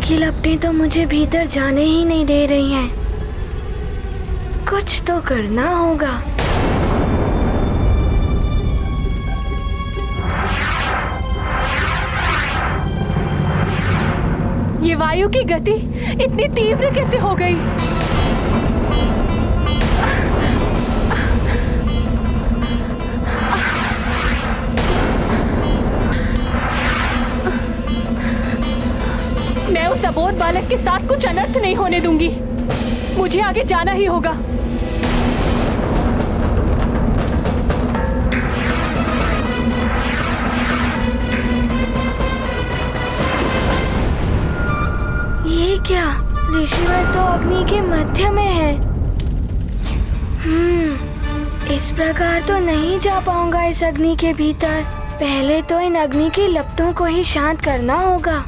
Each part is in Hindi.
की लपटें तो मुझे भीतर जाने ही नहीं दे रही हैं। कुछ तो करना होगा। ये वायु की गति इतनी तीव्र कैसे हो गई? मैं उस अबोध बालक के साथ कुछ अनर्थ नहीं होने दूंगी। मुझे आगे जाना ही होगा। ये क्या? ऋषिवर तो अग्नि के मध्य में है। इस प्रकार तो नहीं जा पाऊंगा इस अग्नि के भीतर। पहले तो इन अग्नि की लपटों को ही शांत करना होगा।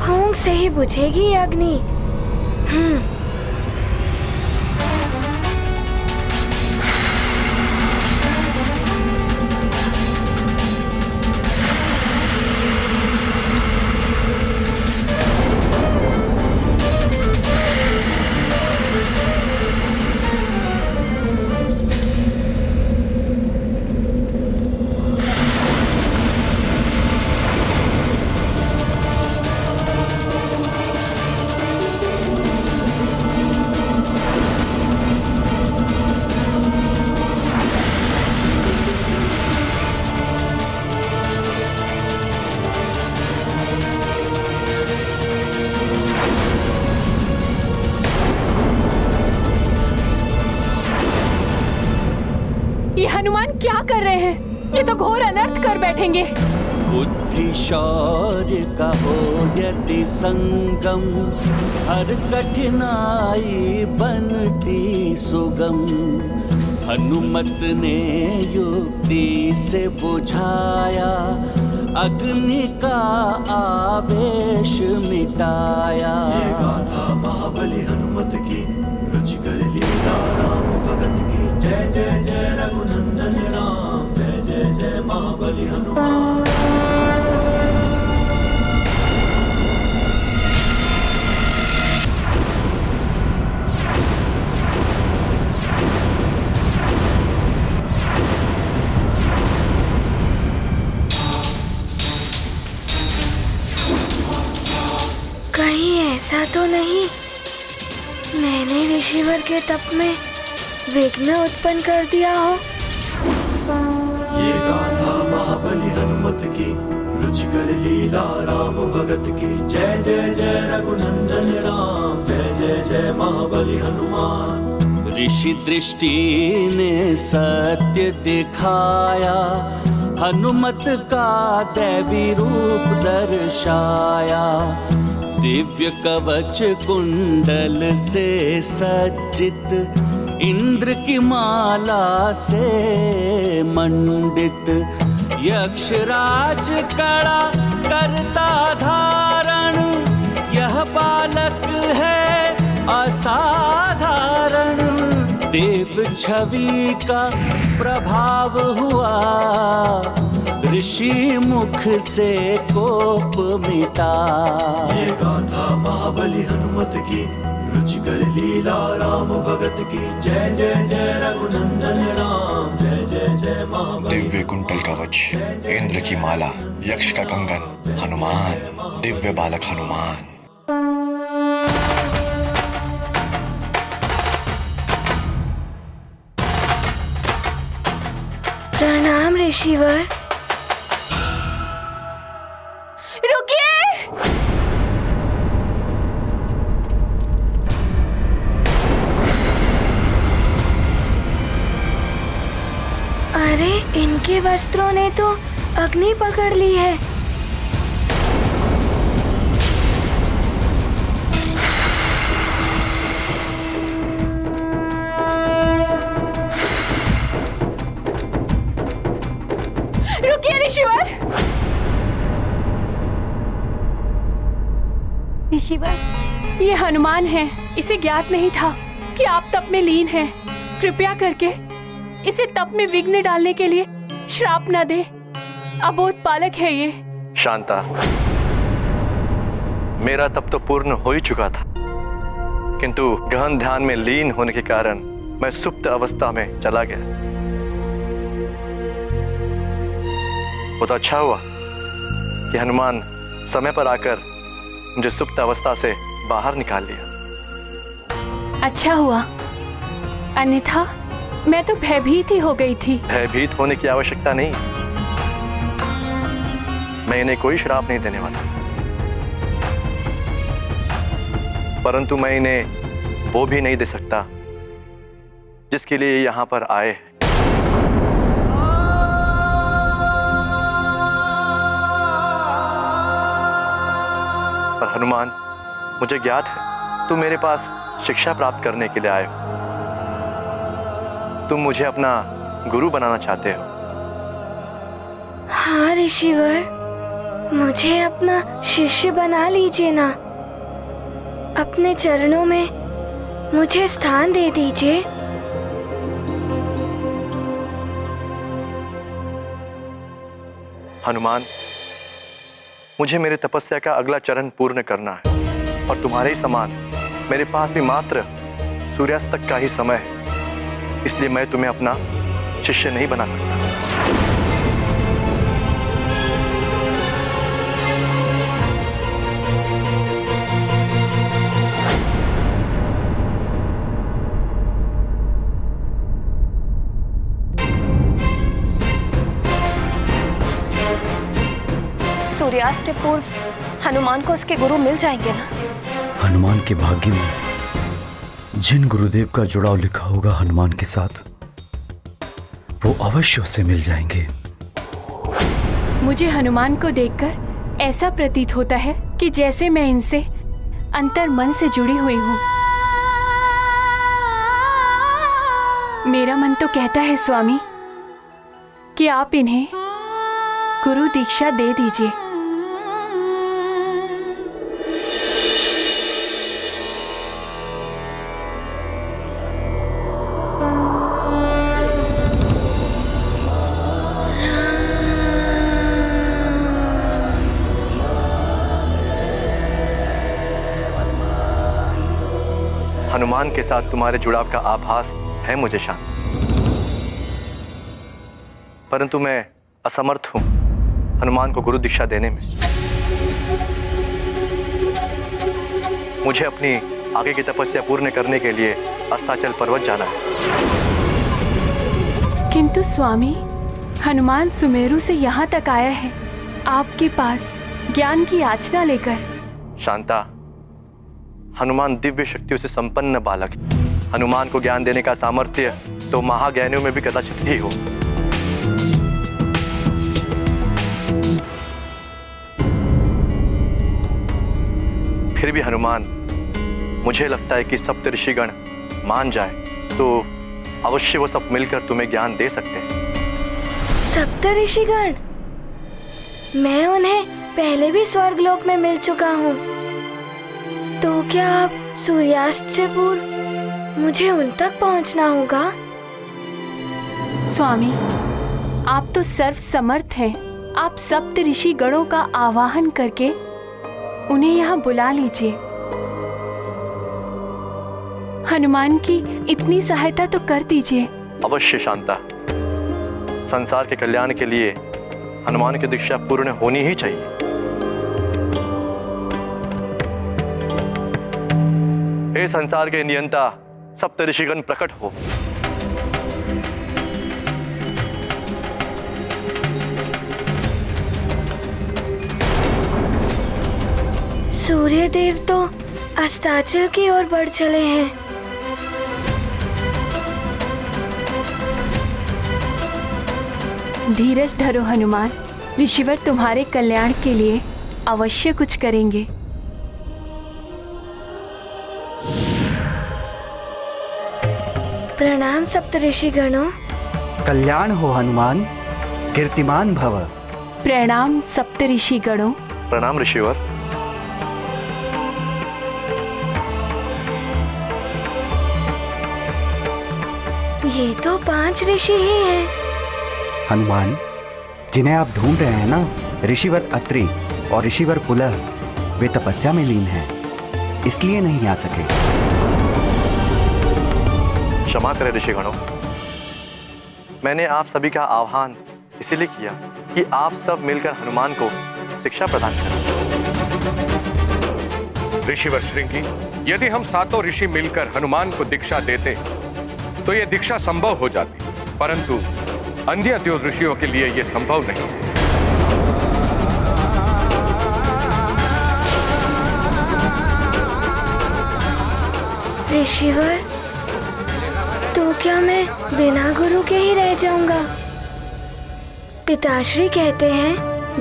फूंक से ही बुझेगी ये अग्नि। ये हनुमान क्या कर रहे हैं? ये तो घोर अनर्थ कर बैठेंगे। बुद्धि शौर्य का हो यदि संगम, हर कठिनाई बनती सुगम। हनुमत ने युक्ति से बुझाया, अग्नि का आवेश मिटाया। ये गाथा महाबली हनुमत की, रुचिकर लीला राम भगत की। जय जय जय रघुनंदन राम, जय जय जय महाबली हनुमान। कहीं ऐसा तो नहीं मैंने ऋषिवर के तप में विघ्न उत्पन्न कर दिया हो? ये गाथा महाबली हनुमत की, रुचिकर लीला राम भगत की। जय जय जय रघुनंदन राम, जय जय जय महाबली हनुमान। ऋषि दृष्टि ने सत्य दिखाया, हनुमत का दैवी रूप दर्शाया। दिव्य कवच कुंडल से सज्जित, इंद्र की माला से मंडित। यक्षराज कड़ा करता धारण, यह बालक है असाधारण। देव छवि का प्रभाव हुआ, ऋषि मुख से कोप मिटा। ये गाथा महाबली हनुमत की, रुचिकर लीला राम भगत की। जय जय जय रघुनंदन राम, जय जय जय महाबली। दिव्य कुंडल कवच, इंद्र की माला, यक्ष का कंगन, हनुमान, दिव्य बालक हनुमान। प्रणाम ऋषिवर। अरे इनके वस्त्रों ने तो अग्नि पकड़ ली है। रुकिए ऋषिवर। ऋषिवर, ये हनुमान है। इसे ज्ञात नहीं था कि आप तप में लीन हैं। कृपया करके इसे तप में विघ्न डालने के लिए श्राप न दे। अबोध बालक है ये। शांता, मेरा तप तो पूर्ण हो ही चुका था, किंतु गहन ध्यान में लीन होने के कारण मैं सुप्त अवस्था में चला गया। वो तो अच्छा हुआ कि हनुमान समय पर आकर मुझे सुप्त अवस्था से बाहर निकाल लिया। अच्छा हुआ, अन्यथा मैं तो भयभीत ही हो गई थी। भयभीत होने की आवश्यकता नहीं, मैं इन्हें कोई श्राप नहीं देने वाला, परंतु मैं इन्हें वो भी नहीं दे सकता जिसके लिए ये यहां पर आए हैं। पर हनुमान, मुझे ज्ञात है तुम मेरे पास शिक्षा प्राप्त करने के लिए आए हो। तुम मुझे अपना गुरु बनाना चाहते हो। हाँ ऋषिवर, मुझे अपना शिष्य बना लीजिए ना। अपने चरणों में मुझे स्थान दे दीजिए। हनुमान, मुझे मेरे तपस्या का अगला चरण पूर्ण करना है, और तुम्हारे ही समान मेरे पास भी मात्र सूर्यास्त तक का ही समय है, इसलिए मैं तुम्हें अपना शिष्य नहीं बना सकता। सूर्यास्त से पूर्व हनुमान को उसके गुरु मिल जाएंगे ना? हनुमान के भाग्य में जिन गुरुदेव का जुड़ाव लिखा होगा हनुमान के साथ, वो अवश्य उसे मिल जाएंगे। मुझे हनुमान को देखकर ऐसा प्रतीत होता है कि जैसे मैं इनसे अंतर मन से जुड़ी हुई हूँ। मेरा मन तो कहता है स्वामी कि आप इन्हें गुरु दीक्षा दे दीजिए। हनुमान के साथ तुम्हारे जुड़ाव का आभास है मुझे शांत, परंतु मैं असमर्थ हूं हनुमान को गुरु दीक्षा देने में। मुझे अपनी आगे की तपस्या पूर्ण करने के लिए अस्ताचल पर्वत जाना है। किंतु स्वामी, हनुमान सुमेरु से यहाँ तक आया है आपके पास ज्ञान की याचना लेकर। शांता, हनुमान दिव्य शक्तियों से संपन्न बालक है। हनुमान को ज्ञान देने का सामर्थ्य तो महाज्ञानियों में भी कदाचित ही हो। फिर भी हनुमान, मुझे लगता है कि सप्त ऋषिगण मान जाए तो अवश्य वो सब मिलकर तुम्हें ज्ञान दे सकते हैं। सप्त ऋषिगण? मैं उन्हें पहले भी स्वर्गलोक में मिल चुका हूँ, तो क्या आप सूर्यास्त से पूर्व मुझे उन तक पहुँचना होगा? स्वामी, आप तो सर्व समर्थ हैं। आप सप्त ऋषि गणों का आवाहन करके उन्हें यहाँ बुला लीजिए। हनुमान की इतनी सहायता तो कर दीजिए। अवश्य शांता, संसार के कल्याण के लिए हनुमान की दीक्षा पूर्ण होनी ही चाहिए। हे संसार के नियंता, सप्त ऋषिगण प्रकट हो। सूर्य देव तो अस्ताचल की ओर बढ़ चले हैं। धीरज धरो हनुमान, ऋषिवर तुम्हारे कल्याण के लिए अवश्य कुछ करेंगे। प्रणाम सप्त ऋषि गणों। कल्याण हो हनुमान, कीर्तिमान भव। प्रणाम सप्त ऋषि गणों। प्रणाम ऋषिवर। ये तो 5 ऋषि ही हैं। हनुमान, जिन्हें आप ढूंढ रहे हैं ना, ऋषिवर अत्रि और ऋषिवर पुलह, वे तपस्या में लीन हैं, इसलिए नहीं आ सके। क्षमा करें ऋषिगणों, मैंने आप सभी का आह्वान इसीलिए किया कि आप सब मिलकर हनुमान को शिक्षा प्रदान करें। ऋषिवर श्रृंगी, यदि हम सातों ऋषि मिलकर हनुमान को दीक्षा देते तो यह दीक्षा संभव हो जाती, परंतु अन्य 2 ऋषियों के लिए यह संभव नहीं। ऋषिवर, तो क्या मैं बिना गुरु के ही रह जाऊंगा? पिताश्री कहते हैं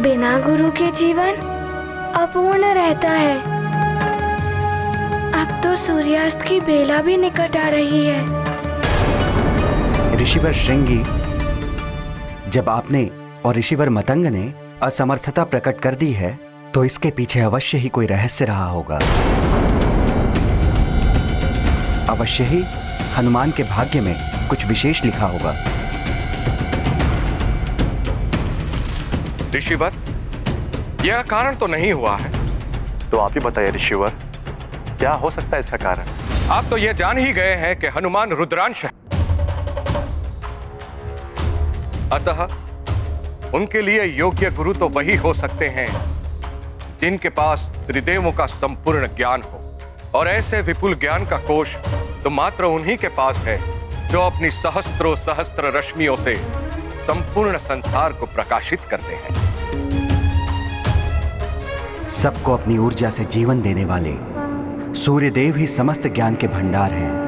बिना गुरु के जीवन अपूर्ण रहता है। अब तो सूर्यास्त की बेला भी निकट आ रही है। ऋषिवर श्रृंगी, जब आपने और ऋषिवर मतंग ने असमर्थता प्रकट कर दी है, तो इसके पीछे अवश्य ही कोई रहस्य रहा होगा। अवश्य ही हनुमान के भाग्य में कुछ विशेष लिखा होगा। ऋषिवर, यह कारण तो नहीं हुआ है। तो आप ही बताइए ऋषिवर, क्या हो सकता है इसका कारण? आप तो यह जान ही गए हैं कि हनुमान रुद्रांश है, अतः उनके लिए योग्य गुरु तो वही हो सकते हैं जिनके पास त्रिदेवों का संपूर्ण ज्ञान हो, और ऐसे विपुल ज्ञान का कोश तो मात्र उन्हीं के पास है जो अपनी सहस्त्रों सहस्त्र रश्मियों से संपूर्ण संसार को प्रकाशित करते हैं। सबको अपनी ऊर्जा से जीवन देने वाले सूर्यदेव ही समस्त ज्ञान के भंडार हैं।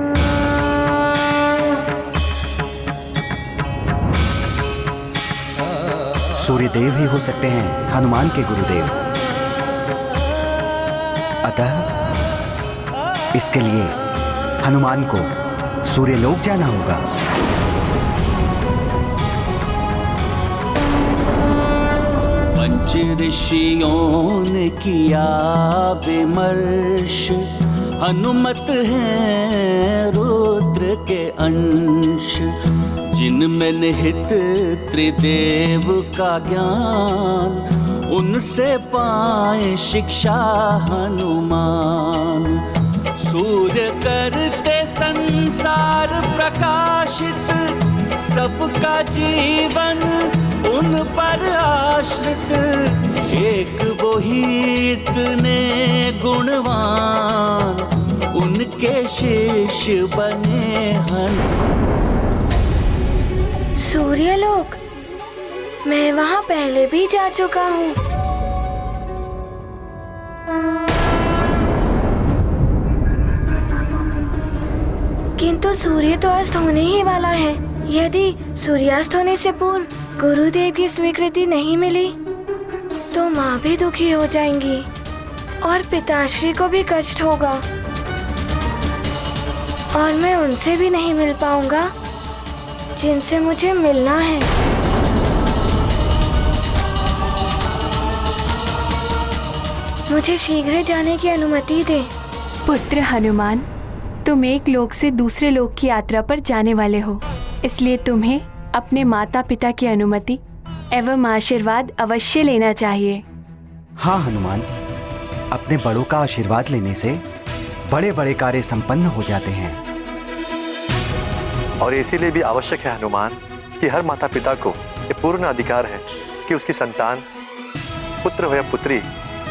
सूर्यदेव ही हो सकते हैं हनुमान के गुरुदेव। अतः इसके लिए हनुमान को सूर्यलोक जाना होगा। पंच ऋषियों ने किया विमर्श, हनुमत हैं रुद्र के अंश, जिनमें निहित त्रिदेव का ज्ञान, उनसे पाए शिक्षा हनुमान। सूर्य करते संसार प्रकाशित, सबका जीवन उन पर आश्रित, एक वो ही इतने गुणवान, उनके शिष्य बने हनुमान। सूर्यलोक, मैं वहां पहले भी जा चुका हूँ। किंतु सूर्य तो अस्त होने ही वाला है। यदि सूर्यास्त होने से पूर्व गुरुदेव की स्वीकृति नहीं मिली तो माँ भी दुखी हो जाएंगी और पिताश्री को भी कष्ट होगा, और मैं उनसे भी नहीं मिल पाऊंगा जिनसे मुझे मिलना है। मुझे शीघ्र जाने की अनुमति दें। पुत्र हनुमान, तुम एक लोक से दूसरे लोक की यात्रा पर जाने वाले हो, इसलिए तुम्हें अपने माता पिता की अनुमति एवं आशीर्वाद अवश्य लेना चाहिए। हाँ हनुमान, अपने बड़ों का आशीर्वाद लेने से बड़े बड़े कार्य संपन्न हो जाते हैं। और इसीलिए भी आवश्यक है हनुमान कि हर माता पिता को ये पूर्ण अधिकार है कि उसकी संतान, पुत्र हो या पुत्री,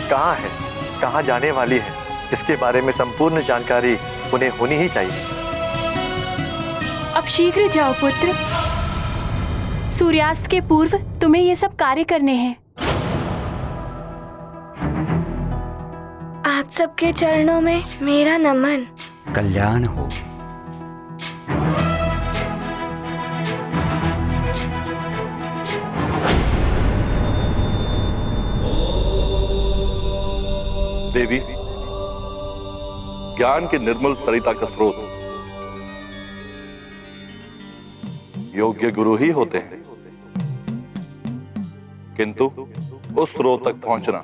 कहाँ है, कहाँ जाने वाली है, इसके बारे में संपूर्ण जानकारी उन्हें होनी ही चाहिए। अब शीघ्र जाओ पुत्र, सूर्यास्त के पूर्व तुम्हें ये सब कार्य करने हैं। आप सबके चरणों में मेरा नमन। कल्याण हो। देवी, ज्ञान के निर्मल सरिता का स्रोत योग्य गुरु ही होते हैं, किंतु उस स्रोत तक पहुंचना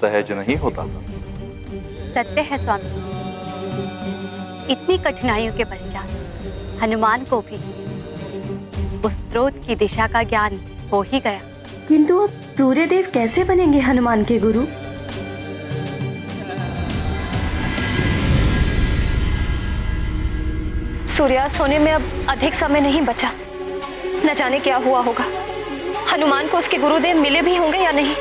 सहज नहीं होता। सत्य है स्वामी। इतनी कठिनाइयों के पश्चात हनुमान को भी उस स्रोत की दिशा का ज्ञान हो ही गया। किंतु अब सूर्यदेव कैसे बनेंगे हनुमान के गुरु? सूर्यास्त होने में अब अधिक समय नहीं बचा। न जाने क्या हुआ होगा। हनुमान को उसके गुरुदेव मिले भी होंगे या नहीं।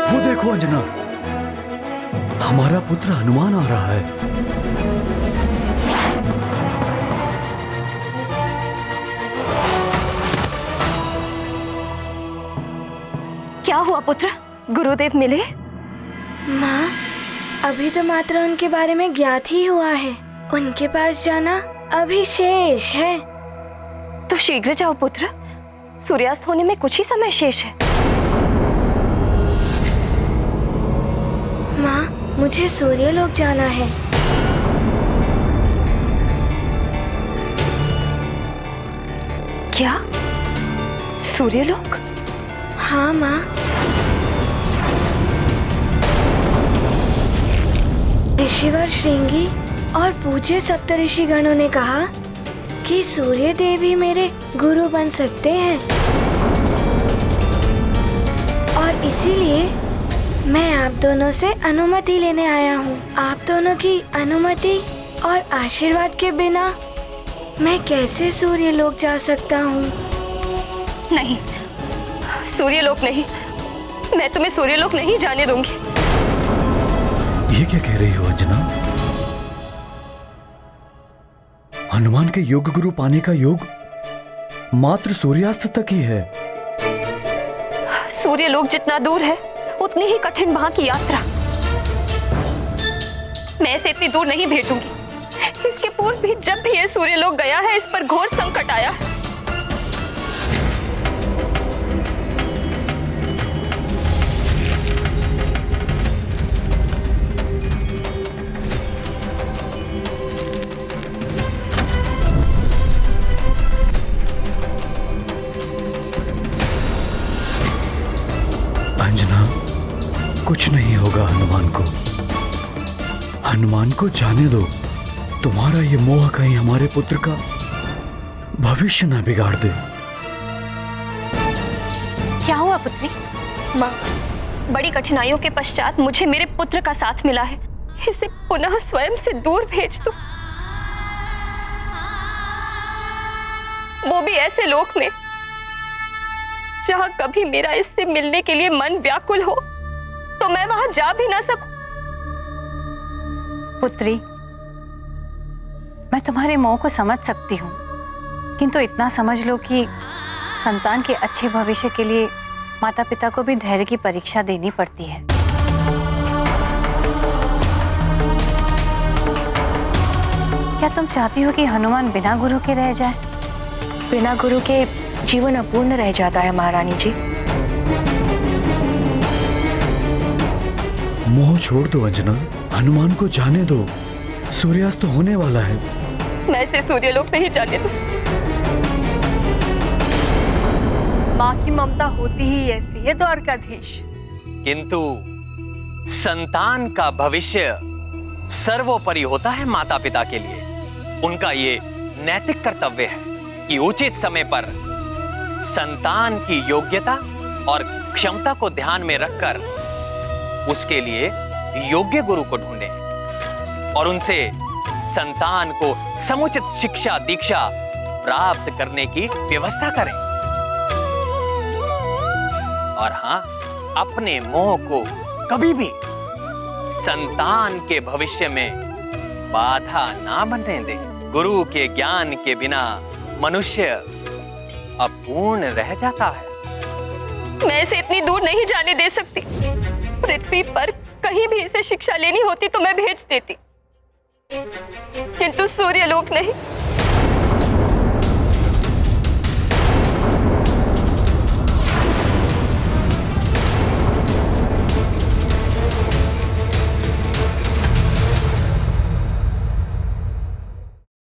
वो देखो अंजना, हमारा पुत्र हनुमान आ रहा है। क्या हुआ पुत्र, गुरुदेव मिले? माँ, अभी तो मात्र उनके बारे में ज्ञात ही हुआ है। उनके पास जाना अभी शेष है। तो शीघ्र जाओ पुत्र, सूर्यास्त होने में कुछ ही समय शेष है। माँ, मुझे सूर्यलोक जाना है। क्या? सूर्यलोक? हाँ माँ। ऋषिवर श्रृंगी और पूज्य सप्तऋषि गणों ने कहा कि सूर्य देव ही मेरे गुरु बन सकते हैं, और इसीलिए मैं आप दोनों से अनुमति लेने आया हूँ। आप दोनों की अनुमति और आशीर्वाद के बिना मैं कैसे सूर्यलोक जा सकता हूँ? नहीं, सूर्यलोक नहीं। मैं तुम्हें सूर्यलोक नहीं जाने दूंगी। ये क्या कह रही हो अंजना? हनुमान के योग गुरु पाने का योग मात्र सूर्यास्त तक ही है। सूर्यलोक जितना दूर है उतनी ही कठिन वहां की यात्रा। मैं इसे इतनी दूर नहीं भेजूंगी। इसके पूर्व भी जब भी ये सूर्यलोक गया है, इस पर घोर संकट आया है। अंजना, कुछ नहीं होगा हनुमान को। हनुमान को जाने दो। तुम्हारा ये मोह कहीं हमारे पुत्र का भविष्य ना बिगाड़ दे। क्या हुआ पुत्री? माँ, बड़ी कठिनाइयों के पश्चात मुझे मेरे पुत्र का साथ मिला है। इसे पुनः स्वयं से दूर भेज दो, वो भी ऐसे लोक में जहां कभी मेरा इससे मिलने के लिए मन व्याकुल हो तो मैं वहां जा भी ना सकूं। पुत्री, मैं तुम्हारे मोह को समझ सकती हूँ, किंतु इतना समझ लो कि संतान के अच्छे भविष्य के लिए माता पिता को भी धैर्य की परीक्षा देनी पड़ती है। क्या तुम चाहती हो कि हनुमान बिना गुरु के रह जाए? बिना गुरु के जीवन अपूर्ण रह जाता है महारानी जी। मोह छोड़ दो अंजना, हनुमान को जाने दो। सूर्यास्त होने वाला है। मैं इसे सूर्यलोक नहीं जाने दूं। माँ की ममता होती ही ऐसी है द्वारकाधीश। किंतु संतान का भविष्य सर्वोपरि होता है माता पिता के लिए। उनका ये नैतिक कर्तव्य है कि उचित समय पर संतान की योग्यता और क्षमता को ध्यान में रखकर उसके लिए योग्य गुरु को ढूंढें और उनसे संतान को समुचित शिक्षा दीक्षा प्राप्त करने की व्यवस्था करें। और हाँ, अपने मोह को कभी भी संतान के भविष्य में बाधा ना बनने दें। गुरु के ज्ञान के बिना मनुष्य अपूर्ण रह जाता है। मैं इसे इतनी दूर नहीं जाने दे सकती। पृथ्वी पर कहीं भी इसे शिक्षा लेनी होती तो मैं भेज देती, किंतु सूर्यलोक नहीं।